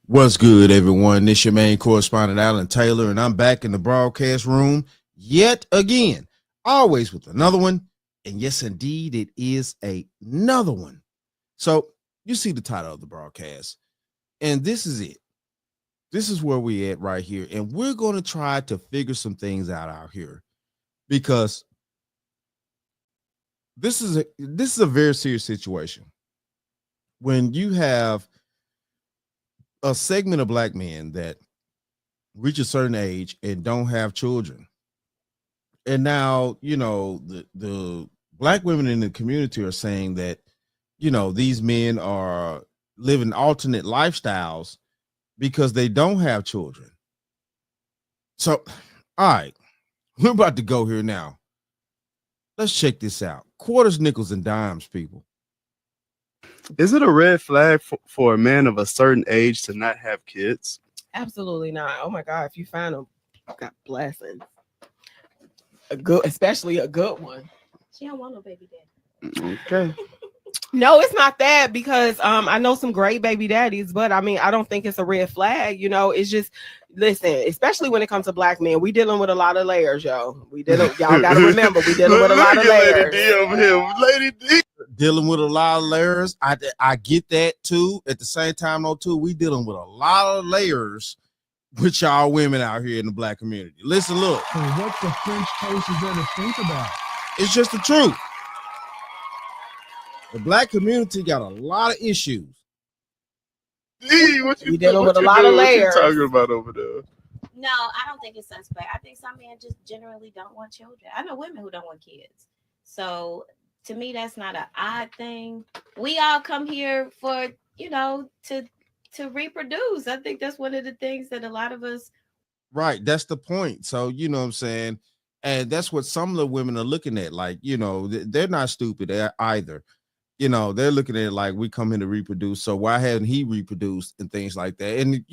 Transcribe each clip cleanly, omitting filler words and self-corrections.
What's good, everyone? This your main correspondent, Alan Taylor, and I'm back in the broadcast room yet again, always with another one. And yes, indeed, it is another one. So you see the title of the broadcast, and this is it. This is where we at right here. And we're going to try to figure some things out here because this is a very serious situation. When you have a segment of black men that reach a certain age and don't have children. And now, the black women in the community are saying that, these men are living alternate lifestyles because they don't have children. So, all right, we're about to go here now. Let's check this out. Quarters, nickels, and dimes, people. Is it a red flag for a man of a certain age to not have kids? Absolutely not. Oh my God, if you find them, God blessings. Especially a good one. She don't want no baby daddy. Okay. No, it's not that because I know some great baby daddies, but I mean I don't think it's a red flag. It's just listen, especially when it comes to black men, we dealing with a lot of layers, y'all gotta remember we dealing with a lot of layers. Lady D over here. Lady D. Dealing with a lot of layers. I get that too. At the same time, though, too, we dealing with a lot of layers with y'all women out here in the black community. Listen, look. So what the French toast is there to think about? It's just the truth. The black community got a lot of issues. D, what you We dealing what with a you lot doing? of layers. What you talking about over there? No, I don't think it's suspect. I think some men just generally don't want children. I know women who don't want kids. So to me, that's not an odd thing. We all come here for, to reproduce. I think that's one of the things that a lot of us. Right. That's the point. So, you know what I'm saying? And that's what some of the women are looking at. Like, they're not stupid either. They're looking at it like we come here to reproduce. So why hadn't he reproduced and things like that? And,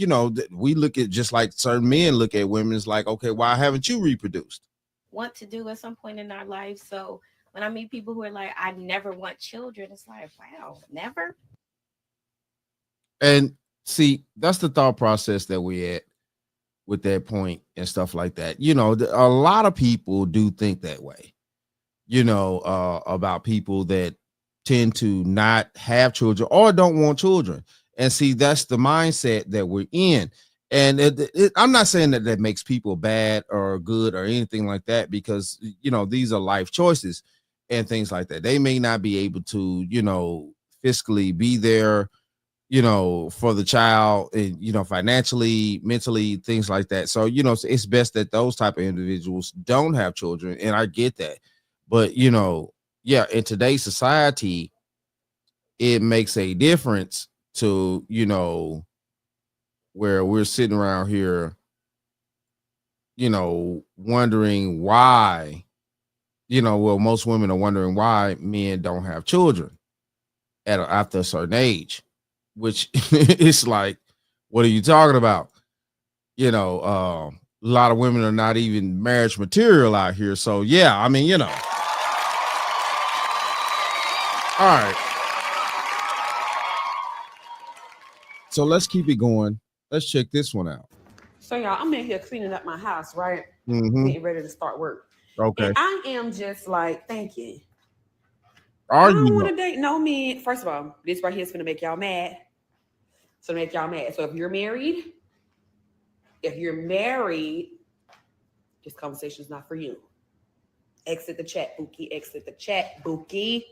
we look at just like certain men look at women. It's like, okay, why haven't you reproduced? Want to do at some point in our life. So when I meet people who are like, I never want children, it's like, wow, never. And see, that's the thought process that we at with that point and stuff like that. A lot of people do think that way, about people that tend to not have children or don't want children. And see, that's the mindset that we're in. And I'm not saying that makes people bad or good or anything like that, because, these are life choices and things like that. They may not be able to, fiscally be there, for the child and, financially, mentally, things like that. So, it's best that those type of individuals don't have children. And I get that. But, yeah, in today's society, it makes a difference to, where we're sitting around here, wondering why, most women are wondering why men don't have children after a certain age, which it's like, what are you talking about? A lot of women are not even marriage material out here. So, yeah, I mean, all right. So let's keep it going. Let's check this one out. So y'all, I'm in here cleaning up my house, right? Mm-hmm. Getting ready to start work. Okay. And I am just like thinking. Are I don't you? want to date no men. First of all, this right here is gonna make y'all mad. So if you're married, this conversation is not for you. Exit the chat, Bookie. Exit the chat, Bookie.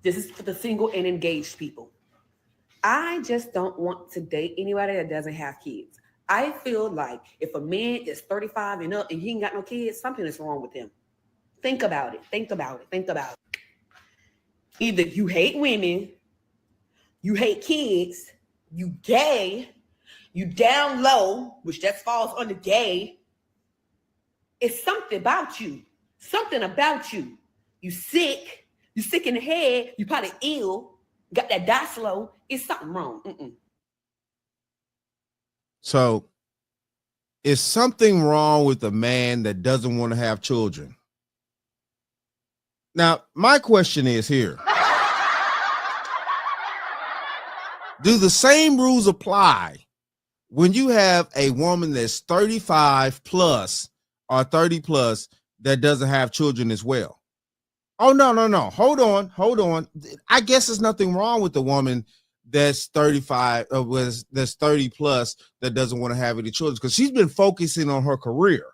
This is for the single and engaged people. I just don't want to date anybody that doesn't have kids. I feel like if a man is 35 and up and he ain't got no kids, something is wrong with him. Think about it. Either you hate women, you hate kids, you gay, you down low, which that falls under gay. It's something about you. You sick in the head, you probably ill, got that die slow. It's something wrong. So, is something wrong with a man that doesn't want to have children? Now, my question is here. Do the same rules apply when you have a woman that's 35 plus or 30 plus that doesn't have children as well? Oh, no. Hold on. I guess there's nothing wrong with the woman that's 35 that's 30 plus that doesn't want to have any children, because she's been focusing on her career.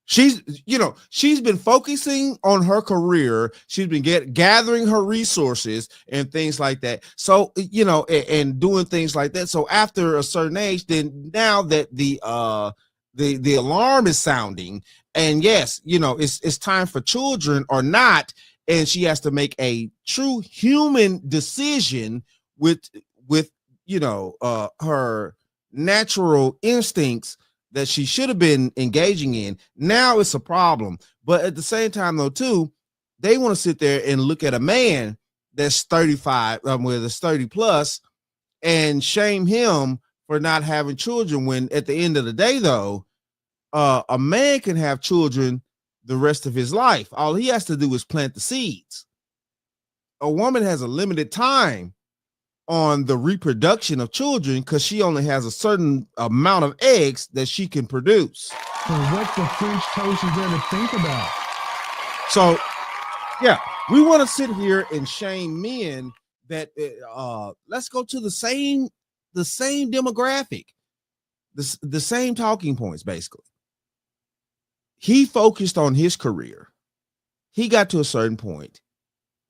She's been focusing on her career. She's been gathering her resources and things like that. So, and doing things like that. So after a certain age, then now that the alarm is sounding, and yes, it's time for children or not, and she has to make a true human decision with her natural instincts that she should have been engaging in. Now it's a problem. But at the same time, though, too, they want to sit there and look at a man that's 35, that's 30 plus, and shame him for not having children, when at the end of the day, though, a man can have children the rest of his life. All he has to do is plant the seeds. A woman has a limited time on the reproduction of children because she only has a certain amount of eggs that she can produce. So what the French toast is there to think about? So, yeah, we want to sit here and shame men that let's go to the same demographic, the same talking points, basically. He focused on his career. He got to a certain point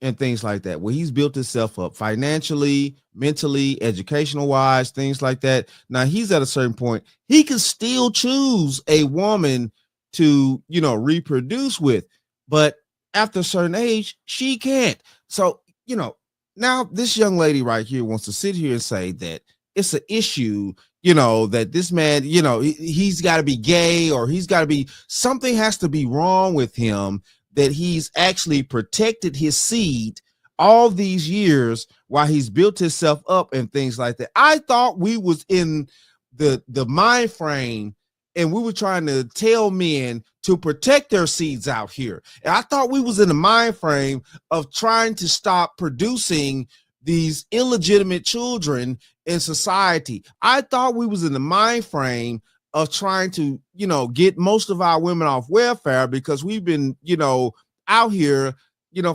and things like that, where he's built himself up financially, mentally, educational wise, things like that. Now he's at a certain point. He can still choose a woman to, reproduce with, but after a certain age, she can't. So, now this young lady right here wants to sit here and say that it's an issue, that this man, he's got to be gay, or something has to be wrong with him, that he's actually protected his seed all these years while he's built himself up and things like that. I thought we was in the mind frame, and we were trying to tell men to protect their seeds out here. And I thought we was in the mind frame of trying to stop producing these illegitimate children in society. I thought we was in the mind frame of trying to, get most of our women off welfare, because we've been, out here,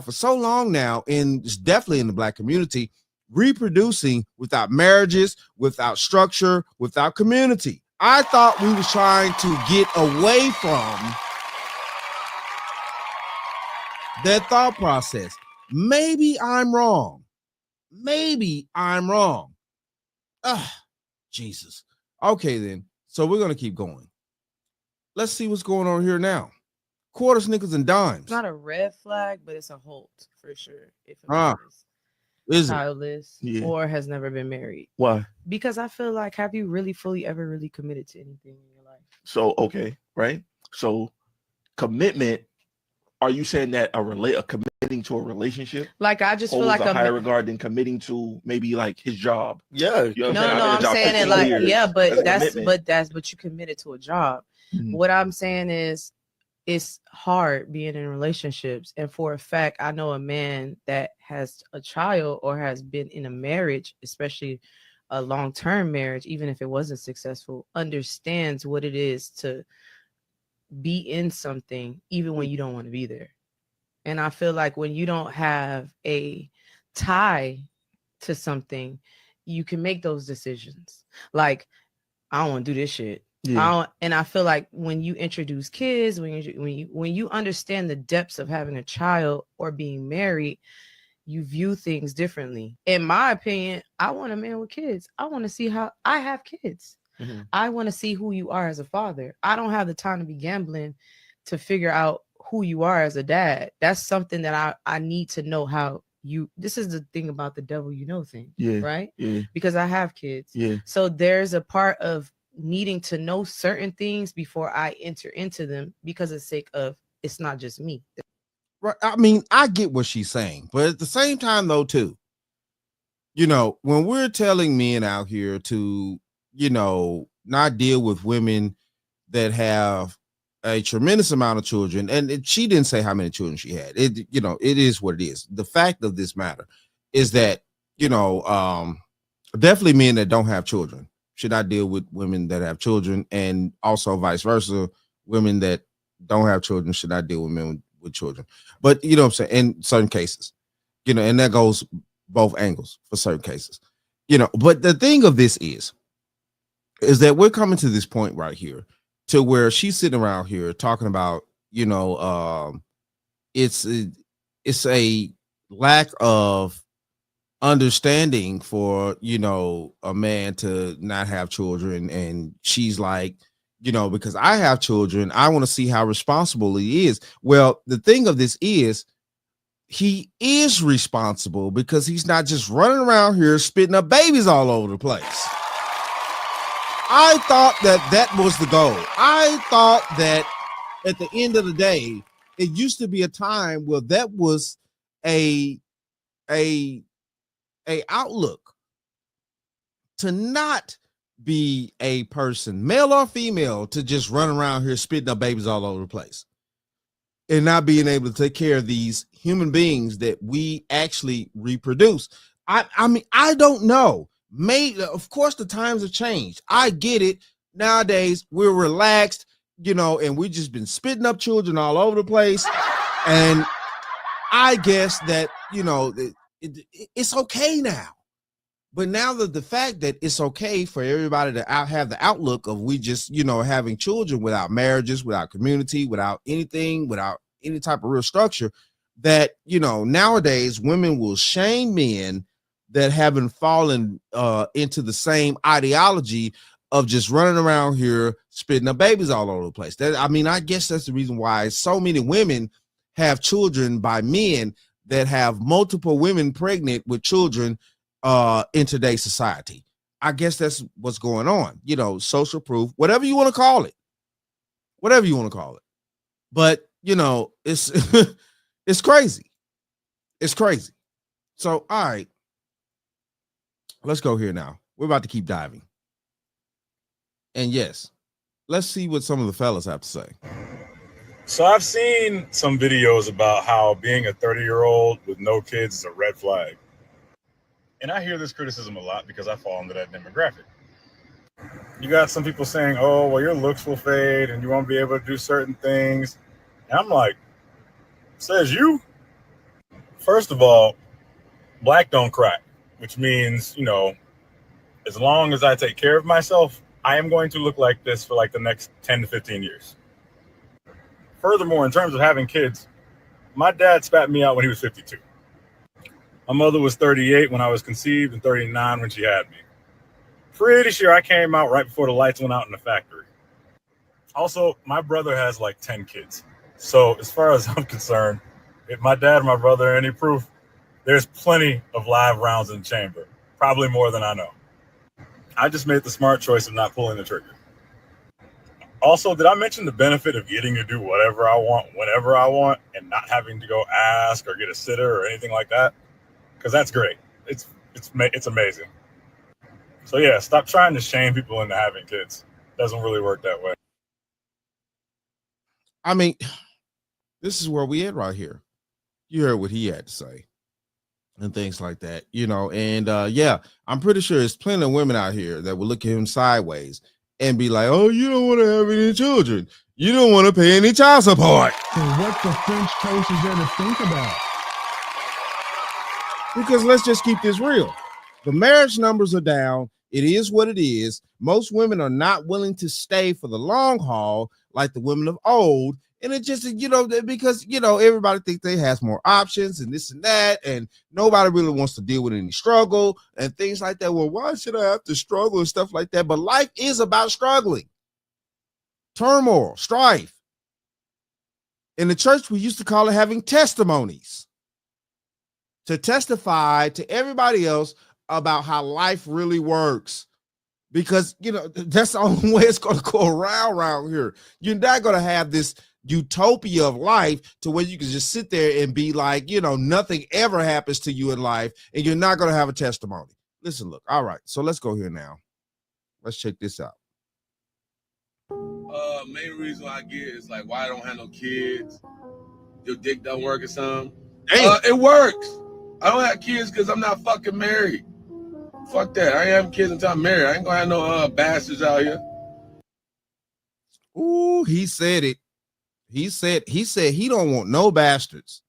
for so long now, and it's definitely in the Black community, reproducing without marriages, without structure, without community. I thought we was trying to get away from that thought process. Maybe I'm wrong. Jesus. Okay, then. So we're going to keep going. Let's see what's going on here now. Quarters, nickels, and dimes. It's not a red flag, but it's a halt for sure. If Is it? childless or has never been married. Why? Because I feel like, have you really fully ever really committed to anything in your life? So, okay, right? So, commitment, are you saying that committing to a relationship Like, I just feel like a higher regard than committing to maybe like his job? Yeah. You know No, what I'm saying it like, years. but you committed to a job. Mhm. What I'm saying is, it's hard being in relationships. And for a fact, I know a man that has a child or has been in a marriage, especially a long-term marriage, even if it wasn't successful, understands what it is to be in something, even when you don't want to be there. And I feel like when you don't have a tie to something, you can make those decisions. Like, I don't want to do this shit. And I feel like when you introduce kids, when you understand the depths of having a child or being married, you view things differently. In my opinion, I want a man with kids. I want to see how I have kids. Mm-hmm. I want to see who you are as a father. I don't have the time to be gambling to figure out who you are as a dad. That's something that I need to know how you. This is the thing about the devil thing, right? Yeah. Because I have kids. Yeah. So there's a part of needing to know certain things before I enter into them, because of the sake of it's not just me. Right. I mean, I get what she's saying, but at the same time, though, too, when we're telling men out here to, not deal with women that have a tremendous amount of children, and she didn't say how many children she had. It is what it is. The fact of this matter is that, definitely men that don't have children should not deal with women that have children, and also vice versa. Women that don't have children should not deal with men with children. But you know what I'm saying, in certain cases, you know, and that goes both angles for certain cases, you know. But the thing of this is that we're coming to this point right here to where she's sitting around here talking about, you know, it's a lack of understanding for, you know, a man to not have children. And she's like, you know, because I have children, I want to see how responsible he is. Well, the thing of this is he is responsible because he's not just running around here spitting up babies all over the place. I thought that was the goal. I thought that at the end of the day, it used to be a time where that was a outlook to not be a person, male or female, to just run around here spitting up babies all over the place and not being able to take care of these human beings that we actually reproduce. I mean, I don't know. Maybe, of course, the times have changed. I get it. Nowadays, we're relaxed, you know, and we just been spitting up children all over the place. And I guess that, you know, it's okay now. But now that the fact that it's okay for everybody to have the outlook of we just, you know, having children without marriages, without community, without anything, without any type of real structure, that, you know, nowadays women will shame men that haven't fallen into the same ideology of just running around here spitting up babies all over the place. That, I mean, I guess that's the reason why so many women have children by men that have multiple women pregnant with children in today's society. I guess that's what's going on. You know, social proof, whatever you want to call it. Whatever you want to call it. But, you know, it's it's crazy. It's crazy. So, all right. Let's go here now. We're about to keep diving. And yes, let's see what some of the fellas have to say. So I've seen some videos about how being a 30-year-old with no kids is a red flag. And I hear this criticism a lot because I fall into that demographic. You got some people saying, oh, well, your looks will fade and you won't be able to do certain things. And I'm like, says you? First of all, black don't crack, which means, you know, as long as I take care of myself, I am going to look like this for like the next 10 to 15 years. Furthermore, in terms of having kids, my dad spat me out when he was 52. My mother was 38 when I was conceived and 39 when she had me. Pretty sure I came out right before the lights went out in the factory. Also, my brother has like 10 kids. So as far as I'm concerned, if my dad and my brother are any proof, there's plenty of live rounds in the chamber. Probably more than I know. I just made the smart choice of not pulling the trigger. Also, did I mention the benefit of getting to do whatever I want, whenever I want, and not having to go ask or get a sitter or anything like that? Because that's great. It's amazing. So yeah, stop trying to shame people into having kids. It doesn't really work that way. I mean, this is where we at right here. You heard what he had to say and things like that, you know. And yeah, I'm pretty sure there's plenty of women out here that will look at him sideways and be like, oh, you don't want to have any children. You don't want to pay any child support. So what the French toast is there to think about? Because let's just keep this real. The marriage numbers are down. It is what it is. Most women are not willing to stay for the long haul like the women of old. And it just, you know, because, you know, everybody thinks they has more options and this and that. And nobody really wants to deal with any struggle and things like that. Well, why should I have to struggle and stuff like that? But life is about struggling, turmoil, strife. In the church, we used to call it having testimonies, to testify to everybody else about how life really works. Because, you know, that's the only way it's going to go around here. You're not going to have this utopia of life to where you can just sit there and be like, you know, nothing ever happens to you in life and you're not going to have a testimony. Listen, look, all right, so let's go here now. Let's check this out. Main reason I get is like, why I don't have no kids? Your dick don't work or something? It works. I don't have kids because I'm not fucking married. Fuck that. I ain't having kids until I'm married. I ain't gonna have no bastards out here. Ooh, he said it. He said he don't want no bastards.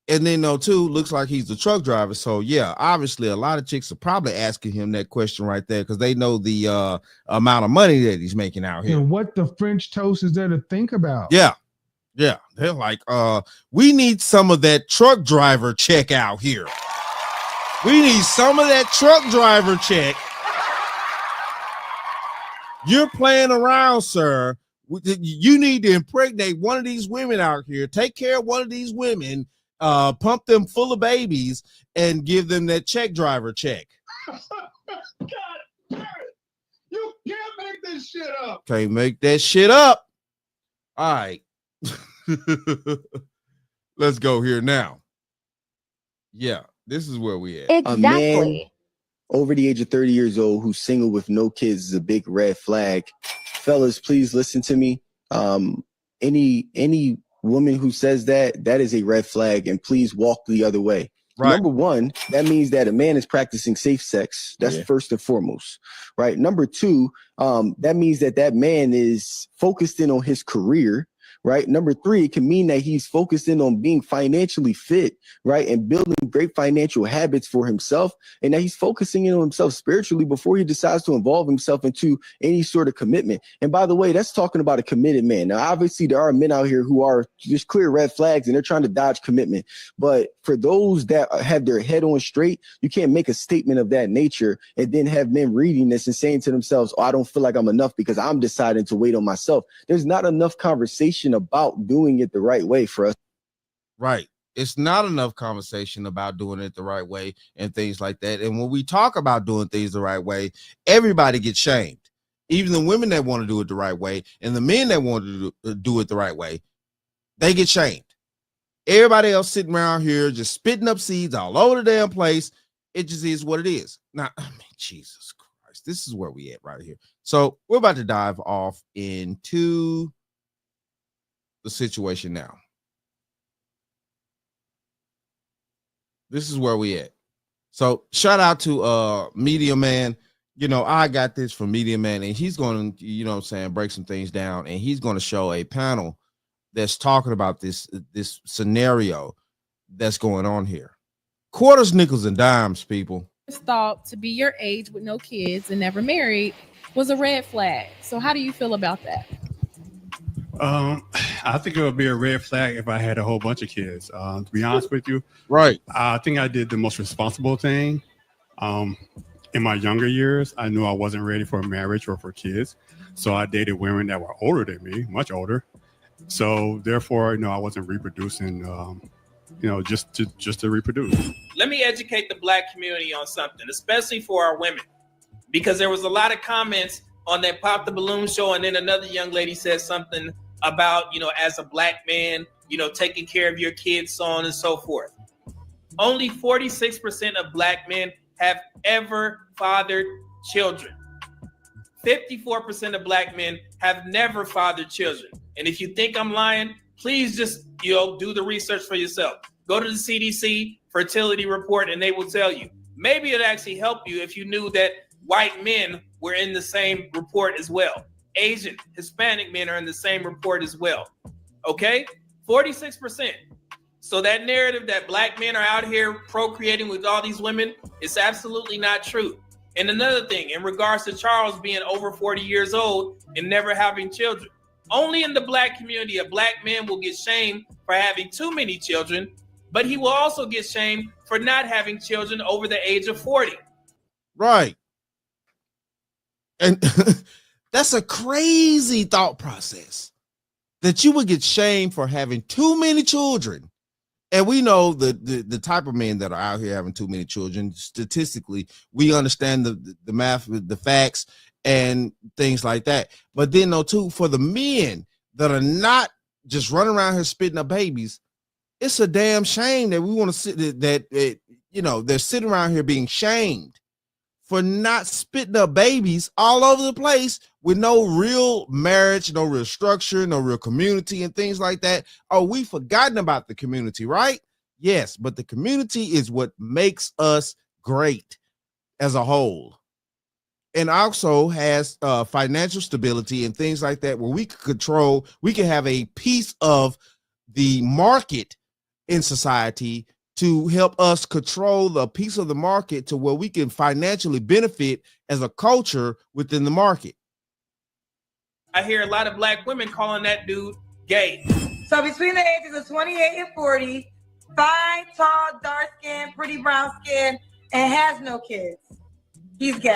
And then no, too, looks like he's the truck driver. So yeah, obviously a lot of chicks are probably asking him that question right there because they know the amount of money that he's making out here. And what the French toast is there to think about? Yeah. Yeah. They're like, we need some of that truck driver check out here. We need some of that truck driver check. You're playing around, sir. You need to impregnate one of these women out here. Take care of one of these women. Pump them full of babies and give them that check driver check. God damn it. You can't make this shit up. Can't make that shit up. All right. Let's go here now. Yeah, this is where we at. A man over the age of 30 years old who's single with no kids is a big red flag. Fellas, please listen to me. Any woman who says that is a red flag, and please walk the other way. Right. Number one, that means that a man is practicing safe sex. That's first and foremost, right? Number two, that means that man is focused in on his career. Right. Number three, it can mean that he's focused in on being financially fit, right, and building great financial habits for himself, and that he's focusing in on himself spiritually before he decides to involve himself into any sort of commitment. And by the way, that's talking about a committed man. Now, obviously, there are men out here who are just clear red flags and they're trying to dodge commitment. But for those that have their head on straight, you can't make a statement of that nature and then have men reading this and saying to themselves, oh, I don't feel like I'm enough because I'm deciding to wait on myself. There's not enough conversation about doing it the right way for us. Right. It's not enough conversation about doing it the right way and things like that. And when we talk about doing things the right way, everybody gets shamed. Even the women that want to do it the right way and the men that want to do it the right way, they get shamed. Everybody else sitting around here just spitting up seeds all over the damn place. It just is what it is. Now, I mean, Jesus Christ, this is where we at right here. So we're about to dive off into the situation now. This is where we at. So shout out to Media Man. You know, I got this from Media Man, and he's going to, you know what I'm saying, break some things down, and he's going to show a panel that's talking about this scenario that's going on here. Quarters, nickels, and dimes, people. Thought to be your age with no kids and never married was a red flag. So how do you feel about that? I think it would be a red flag if I had a whole bunch of kids. To be honest with you, right? I think I did the most responsible thing. In my younger years, I knew I wasn't ready for marriage or for kids, so I dated women that were older than me, much older. So therefore, you know, I wasn't reproducing. You know, just to reproduce. Let me educate the Black community on something, especially for our women, because there was a lot of comments on that Pop the Balloon show, and then another young lady said something about, you know, as a Black man, you know, taking care of your kids, so on and so forth. Only 46% of Black men have ever fathered children. 54% of Black men have never fathered children. And if you think I'm lying, please just, you know, do the research for yourself. Go to the CDC fertility report and they will tell you. Maybe it'd actually help you if you knew that white men were in the same report as well. Asian, Hispanic men are in the same report as well. Okay? 46%. So that narrative that Black men are out here procreating with all these women is absolutely not true. And another thing, in regards to Charles being over 40 years old and never having children, only in the Black community, a Black man will get shamed for having too many children, but he will also get shamed for not having children over the age of 40. Right. And that's a crazy thought process, that you would get shamed for having too many children. And we know the type of men that are out here having too many children. Statistically, we understand the math, the facts, and things like that. But then, though, too, for the men that are not just running around here spitting up babies, it's a damn shame that we want to sit you know, they're sitting around here being shamed for not spitting up babies all over the place with no real marriage, no real structure, no real community and things like that. Oh, we've forgotten about the community, right? Yes, but the community is what makes us great. as a whole, and also has financial stability and things like that, where we can have a piece of the market in society to help us control the piece of the market to where we can financially benefit as a culture within the market. I hear a lot of black women calling that dude gay. So between the ages of 28 and 40, fine, tall, dark skin, pretty brown skin, and has no kids, he's gay.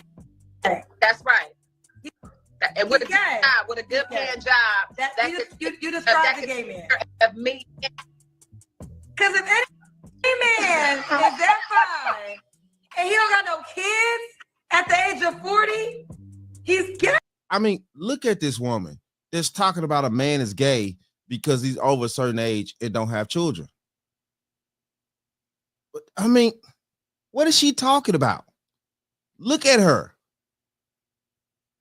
That's right. And with a good job, with a good paying job. You describe the gay man. Of me. Because if any man is that fine and he don't got no kids at the age of 40, he's gay. I mean, look at this woman that's talking about a man is gay because he's over a certain age and don't have children. But I mean, what is she talking about? Look at her.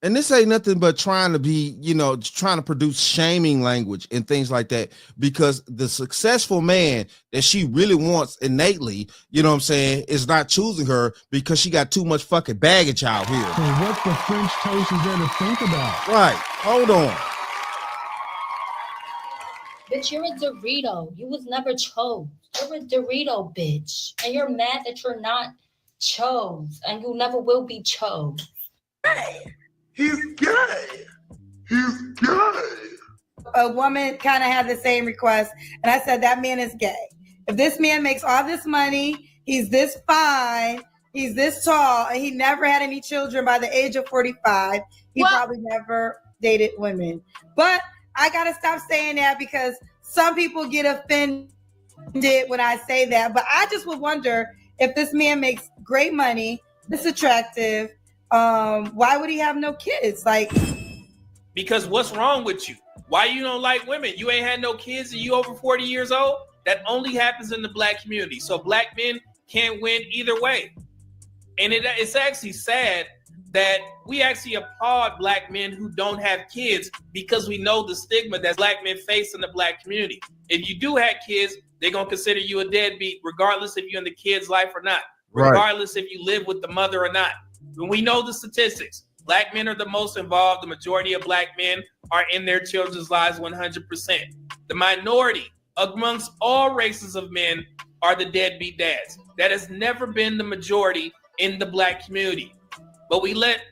And this ain't nothing but trying to be, trying to produce shaming language and things like that, because the successful man that she really wants innately, is not choosing her because she got too much fucking baggage out here. So what the French toast is there to think about? Right. Hold on. Bitch, you're a Dorito. You was never chose. You're a Dorito, bitch. And you're mad that you're not chose. And you never will be chose. Hey. He's gay. He's gay. A woman kind of had the same request, and I said that man is gay. If this man makes all this money, he's this fine, he's this tall, and he never had any children by the age of 45, he probably never dated women. But I gotta stop saying that because some people get offended when I say that. But I just would wonder if this man makes great money, this attractive. Why would he have no kids? Because what's wrong with you? Why you don't like women? You ain't had no kids and you over 40 years old? That only happens in the black community. So black men can't win either way. And it's actually sad that we actually applaud black men who don't have kids because we know the stigma that black men face in the black community. If you do have kids, they're going to consider you a deadbeat, regardless if you're in the kid's life or not, regardless if you live with the mother or not. When we know the statistics, black men are the most involved. The majority of black men are in their children's lives 100%. The minority amongst all races of men are the deadbeat dads. That has never been the majority in the black community. But we let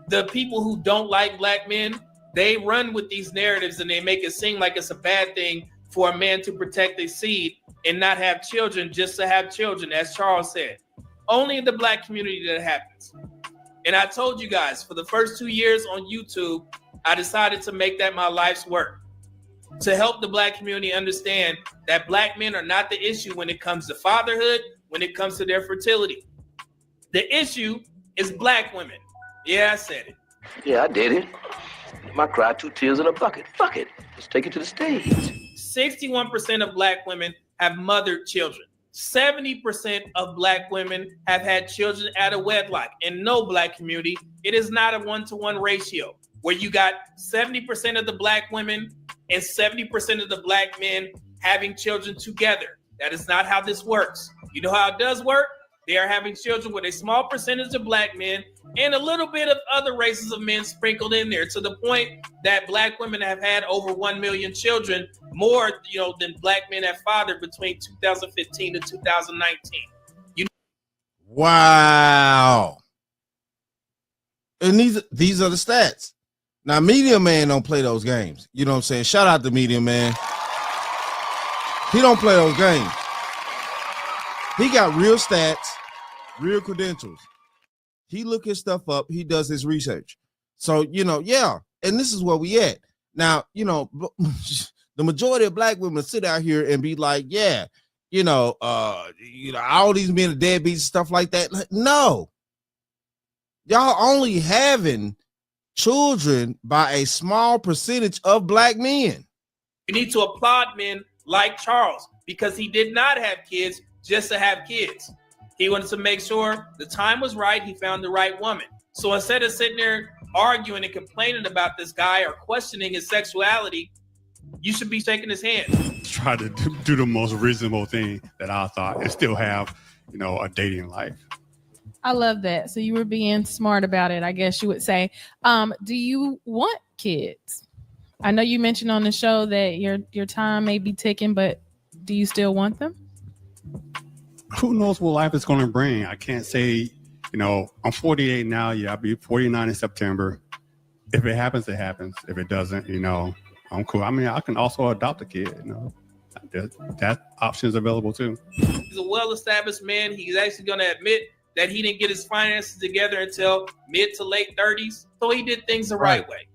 the people who don't like black men, they run with these narratives and they make it seem like it's a bad thing for a man to protect their seed and not have children just to have children, as Charles said. Only in the black community that happens. And I told you guys, for the first 2 years on YouTube, I decided to make that my life's work, to help the black community understand that black men are not the issue when it comes to fatherhood, when it comes to their fertility. The issue is black women. Yeah, I said it. Yeah, I did it. I cried 2 tears in a bucket. Fuck it. Let's take it to the stage. 61% of black women have mothered children. 70% of black women have had children out of wedlock. In no black community, it is not a 1-to-1 ratio where you got 70% of the black women and 70% of the black men having children together. That is not how this works. You know how it does work? They are having children with a small percentage of black men and a little bit of other races of men sprinkled in there, to the point that black women have had over 1 million children, more than black men have fathered between 2015 and 2019. Wow. And these are the stats. Now, Media Man don't play those games. You know what I'm saying? Shout out to Media Man. He don't play those games. He got real stats, real credentials. He look his stuff up. He does his research. So, yeah. And this is where we at. Now, the majority of black women sit out here and be like, yeah, all these men are deadbeats and stuff like that. No. Y'all only having children by a small percentage of black men. We need to applaud men like Charles, because he did not have kids just to have kids. He wanted to make sure the time was right. He found the right woman. So instead of sitting there arguing and complaining about this guy or questioning his sexuality, you should be shaking his hand. Try to do the most reasonable thing that I thought and still have, a dating life. I love that. So you were being smart about it, I guess you would say. Do you want kids? I know you mentioned on the show that your time may be ticking, but do you still want them? Who knows what life is going to bring? I can't say, I'm 48 now. Yeah, I'll be 49 in September. If it happens, it happens. If it doesn't, I'm cool. I mean, I can also adopt a kid, that option is available too. He's a well-established man. He's actually going to admit that he didn't get his finances together until mid to late 30s. So he did things the right way.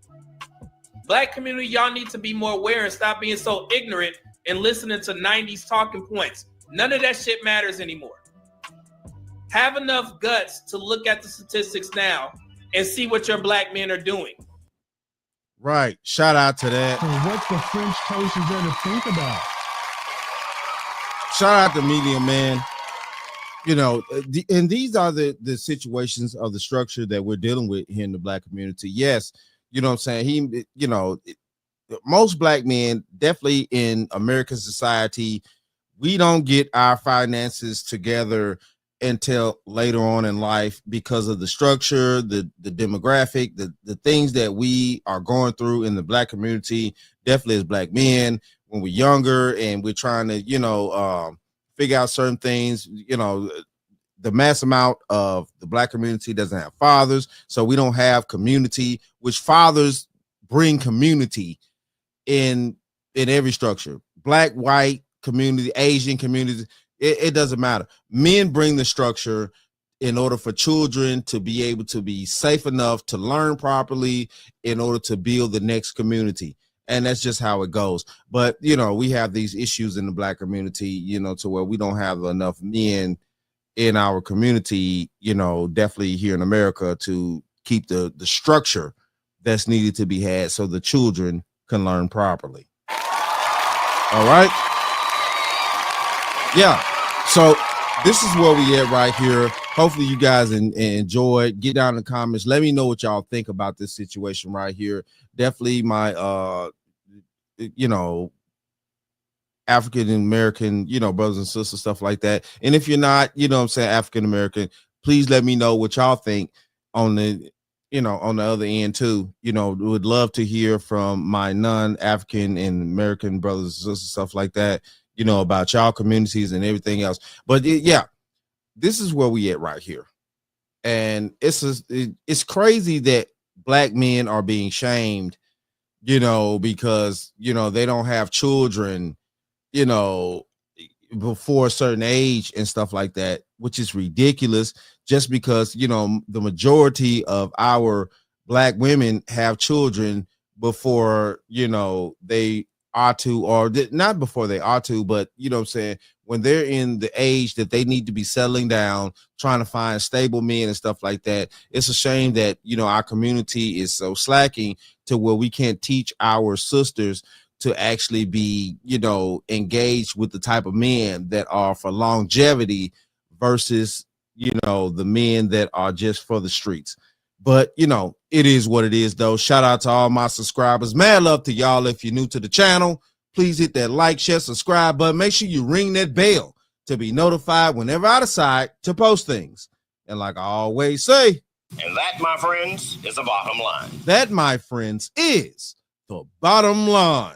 Black community, y'all need to be more aware and stop being so ignorant and listening to 90s talking points. None of that shit matters anymore. Have enough guts to look at the statistics now and see what your black men are doing. Right. Shout out to that. So what the French toast is there to think about? Shout out to Media Man. And these are the situations of the structure that we're dealing with here in the black community. Yes, you know what I'm saying? Most black men, definitely in American society, we don't get our finances together until later on in life because of the structure, the demographic, the things that we are going through in the black community, definitely as black men when we're younger and we're trying to, figure out certain things. The mass amount of the black community doesn't have fathers, so we don't have community, which fathers bring community in every structure. Black, white community, Asian community, it doesn't matter. Men bring the structure in order for children to be able to be safe enough to learn properly in order to build the next community. And that's just how it goes. But, we have these issues in the black community, to where we don't have enough men in our community, definitely here in America, to keep the structure that's needed to be had so the children can learn properly. All right. Yeah. So this is where we at right here. Hopefully you guys enjoy. Get down in the comments. Let me know what y'all think about this situation right here. Definitely my, African American, brothers and sisters, stuff like that. And if you're not, African American, please let me know what y'all think on the, on the other end too. Would love to hear from my non-African and American brothers and sisters, stuff like that, about y'all communities and everything else. But this is where we at right here. And it's crazy that black men are being shamed, because, they don't have children, before a certain age and stuff like that, which is ridiculous, just because, the majority of our black women have children before, they are to, or not before they are to, but, when they're in the age that they need to be settling down, trying to find stable men and stuff like that. It's a shame that, our community is so slacking to where we can't teach our sisters to actually be, engaged with the type of men that are for longevity versus, the men that are just for the streets. But, it is what it is, though. Shout out to all my subscribers. Mad love to y'all. If you're new to the channel, please hit that like, share, subscribe button. Make sure you ring that bell to be notified whenever I decide to post things. And like I always say, and that, my friends, is the bottom line. That, my friends, is the bottom line.